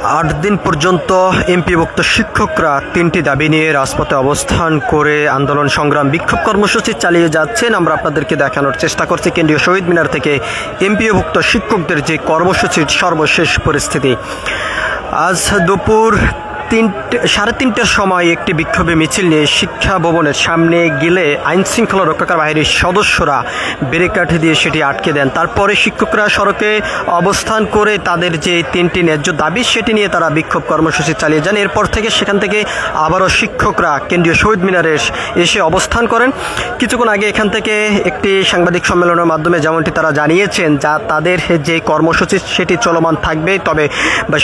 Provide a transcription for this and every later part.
8 দিন পর্যন্ত এমপিভুক্ত শিক্ষকরা 3টি দাবি নিয়ে রাজপথে অবস্থান করে আন্দোলন সংগ্রাম বিক্ষোভ কর্মসূচি চালিয়ে যাচ্ছেন। আমরা আপনাদেরকে দেখানোর চেষ্টা করছি কেন্দ্রীয় শহীদ মিনার থেকে এমপিভুক্ত শিক্ষকদের যে কর্মসূচির সর্বশেষ পরিস্থিতি। আজ দুপুর 3:30টার সময় একটি বিক্ষোভে মিছিল নিয়ে শিক্ষা ভবনের সামনে গেলে আইন শৃঙ্খলা রক্ষাকারী বাহিনীর সদস্যরা ব্যারিকেড দিয়ে সেটি আটকে দেন। তারপরে শিক্ষকরা সড়কে অবস্থান করে তাদের যে 3টি ন্যায্য দাবি সেটি নিয়ে তারা বিক্ষোভ কর্মসূচি চালিয়ে যান। এরপর থেকে সেখান থেকে আবারও শিক্ষকরা কেন্দ্রীয় শহীদ মিনারে এসে অবস্থান করেন। কিছুক্ষণ আগে এখান থেকে একটি সাংবাদিক সম্মেলনের মাধ্যমে যেমনটি তারা জানিয়েছেন যা তাদের যে কর্মসূচি সেটি চলমান থাকবে, তবে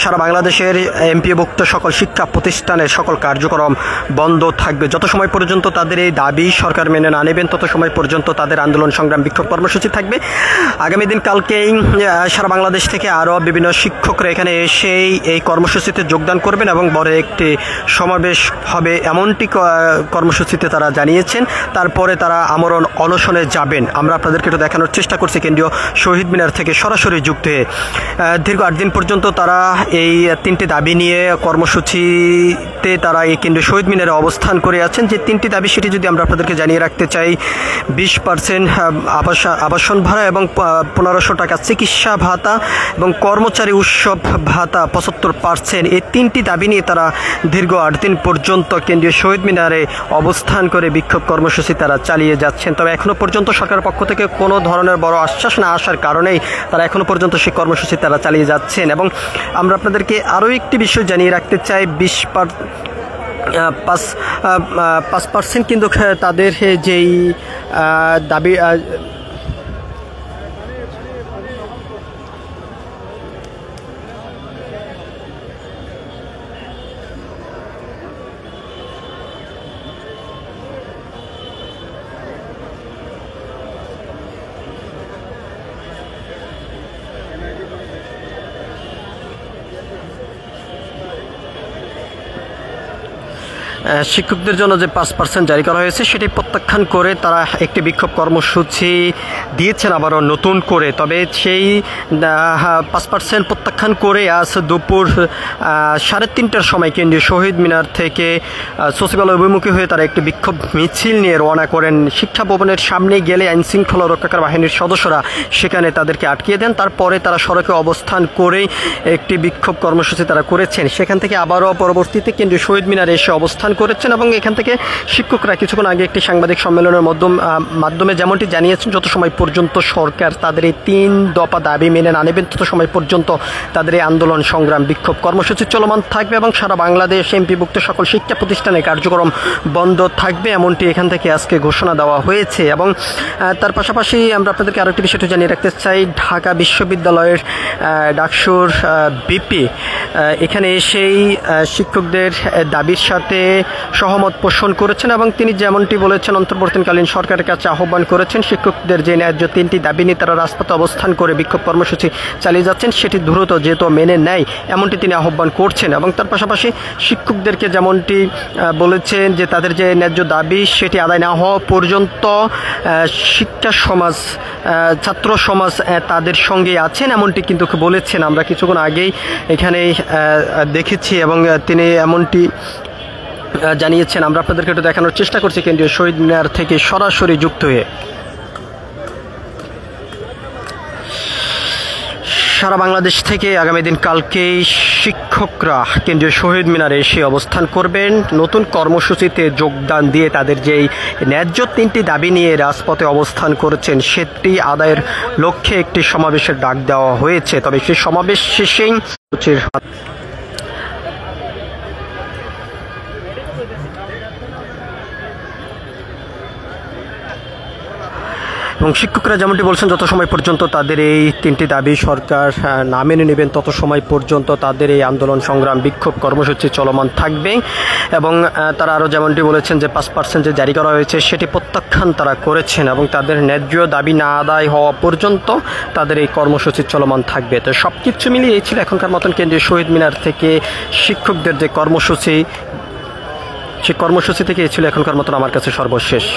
সারা বাংলাদেশের এমপিভুক্ত সকল শিক্ষা প্রতিষ্ঠানের সকল কার্যক্রম বন্ধ থাকবে। যত সময় পর্যন্ত তাদের এই দাবি সরকার মেনে না নেবেন তত সময় পর্যন্ত তাদের আন্দোলন সংগ্রাম বিক্ষোভ কর্মসূচি থাকবে। আগামী দিন কালকেই সারা বাংলাদেশ থেকে আরও বিভিন্ন শিক্ষকরা এখানে এসেই এই কর্মসূচিতে যোগদান করবেন এবং বড় একটি সমাবেশ হবে এমনটি কর্মসূচিতে তারা জানিয়েছেন। তারপরে তারা আমরণ অনশনে যাবেন। আমরা আপনাদেরকে একটু দেখানোর চেষ্টা করছি কেন্দ্রীয় শহীদ মিনার থেকে সরাসরি যুক্ত হয়ে। দীর্ঘ 8 দিন পর্যন্ত তারা এই 3টি দাবি নিয়ে কর্মসূচিতে তারা এই কেন্দ্রীয় শহীদ মিনারে অবস্থান করে আছেন। যে 3টি দাবি সেটি যদি আমরা আপনাদেরকে জানিয়ে রাখতে চাই, 20% আবাসন ভাড়া এবং 1500 টাকা চিকিৎসা ভাতা এবং কর্মচারী উৎসব ভাতা 75%। এই 3টি দাবি নিয়ে তারা দীর্ঘ 8 দিন পর্যন্ত কেন্দ্রীয় শহীদ মিনারে অবস্থান করে বিক্ষোভ কর্মসূচি তারা চালিয়ে যাচ্ছেন। তবে এখনও পর্যন্ত সরকারের পক্ষ থেকে কোনো ধরনের বড় আশ্বাস না আসার কারণেই তারা এখনও পর্যন্ত সেই কর্মসূচি তারা চালিয়ে যাচ্ছেন। এবং আমরা আপনাদেরকে আরও একটি বিষয় জানিয়ে রাখতে চাই, 5% কিন্তু তাদের যেই দাবি শিক্ষকদের জন্য যে 5% জারি করা হয়েছে সেটি প্রত্যাখ্যান করে তারা একটি বিক্ষোভ কর্মসূচি দিয়েছেন আবারও নতুন করে। তবে সেই 5% প্রত্যাখ্যান করে আজ দুপুর 3:30টার সময় কেন্দ্রীয় শহীদ মিনার থেকে সচিবালয় অভিমুখী হয়ে তারা একটি বিক্ষোভ মিছিল নিয়ে রওনা করেন। শিক্ষা ভবনের সামনে গেলে আইন শৃঙ্খলা রক্ষাকারী বাহিনীর সদস্যরা সেখানে তাদেরকে আটকিয়ে দেন। তারপরে তারা সড়কে অবস্থান করে একটি বিক্ষোভ কর্মসূচি তারা করেছেন। সেখান থেকে আবারও পরবর্তীতে কেন্দ্রীয় শহীদ মিনারে এসে অবস্থান করেছেন এবং এখান থেকে শিক্ষকরা কিছুক্ষণ আগে একটি সাংবাদিক সম্মেলনের মাধ্যমে যেমনটি জানিয়েছেন, যত সময় পর্যন্ত সরকার তাদের এই 3 দফা দাবি মেনে না নেবেন তত সময় পর্যন্ত তাদের এই আন্দোলন সংগ্রাম বিক্ষোভ কর্মসূচি চলমান থাকবে এবং সারা বাংলাদেশ এমপিভুক্ত সকল শিক্ষা প্রতিষ্ঠানের কার্যক্রম বন্ধ থাকবে এমনটি এখান থেকে আজকে ঘোষণা দেওয়া হয়েছে। এবং তার পাশাপাশি আমরা আপনাদেরকে আরেকটি বিষয়টি জানিয়ে রাখতে চাই, ঢাকা বিশ্ববিদ্যালয়ের ডাকসুর বিপি এখানে এসেই শিক্ষকদের দাবির সাথে সহমত পোষণ করেছেন এবং তিনি যেমনটি বলেছেন অন্তর্বর্তীকালীন সরকারের কাছে আহ্বান করেছেন শিক্ষকদের যে ন্যায্য 3টি দাবি নিয়ে তারা রাজপথে অবস্থান করে বিক্ষোভ কর্মসূচি চালিয়ে যাচ্ছেন সেটি দ্রুত যেহেতু মেনে নেয় এমনটি তিনি আহ্বান করছেন। এবং তার পাশাপাশি শিক্ষকদেরকে যেমনটি বলেছেন যে তাদের যে ন্যায্য দাবি সেটি আদায় না হওয়া পর্যন্ত শিক্ষা সমাজ ছাত্র সমাজ তাদের সঙ্গে আছেন এমনটি কিন্তু বলেছেন। আমরা কিছুক্ষণ আগেই এখানে দেখেছি এবং তিনি এমনটি জানিয়েছেন। আমরা আপনাদেরকে একটু দেখানোর চেষ্টা করছি কেন্দ্রীয় শহীদ মিনার থেকে সরাসরি যুক্ত হয়ে। সারা বাংলাদেশ থেকে আগামী দিন কালকেই শিক্ষকরা কেন্দ্রীয় শহীদ মিনারে এসে অবস্থান করবেন। নতুন কর্মসূচিতে যোগদান দিয়ে তাদের যেই ন্যায্য 3টি দাবি নিয়ে রাজপথে অবস্থান করেছেন সেটি আদায়ের লক্ষ্যে একটি সমাবেশের ডাক দেওয়া হয়েছে। তবে সেই সমাবেশ শেষেই এবং শিক্ষকরা যেমনটি বলছেন যত সময় পর্যন্ত তাদের এই 3টি দাবি সরকার না মেনে নেবেন তত সময় পর্যন্ত তাদের এই আন্দোলন সংগ্রাম বিক্ষোভ কর্মসূচি চলমান থাকবে। এবং তারা আরও যেমনটি বলেছেন যে 5% যে জারি করা হয়েছে সেটি প্রত্যাখ্যান তারা করেছেন এবং তাদের ন্যায্য দাবি না আদায় হওয়া পর্যন্ত তাদের এই কর্মসূচি চলমান থাকবে। তো সব কিছু মিলিয়ে এই ছিল এখনকার মতন কেন্দ্রীয় শহীদ মিনার থেকে শিক্ষকদের যে কর্মসূচি, সেই কর্মসূচি থেকে এই ছিল এখনকার মতন আমার কাছে সর্বশেষ।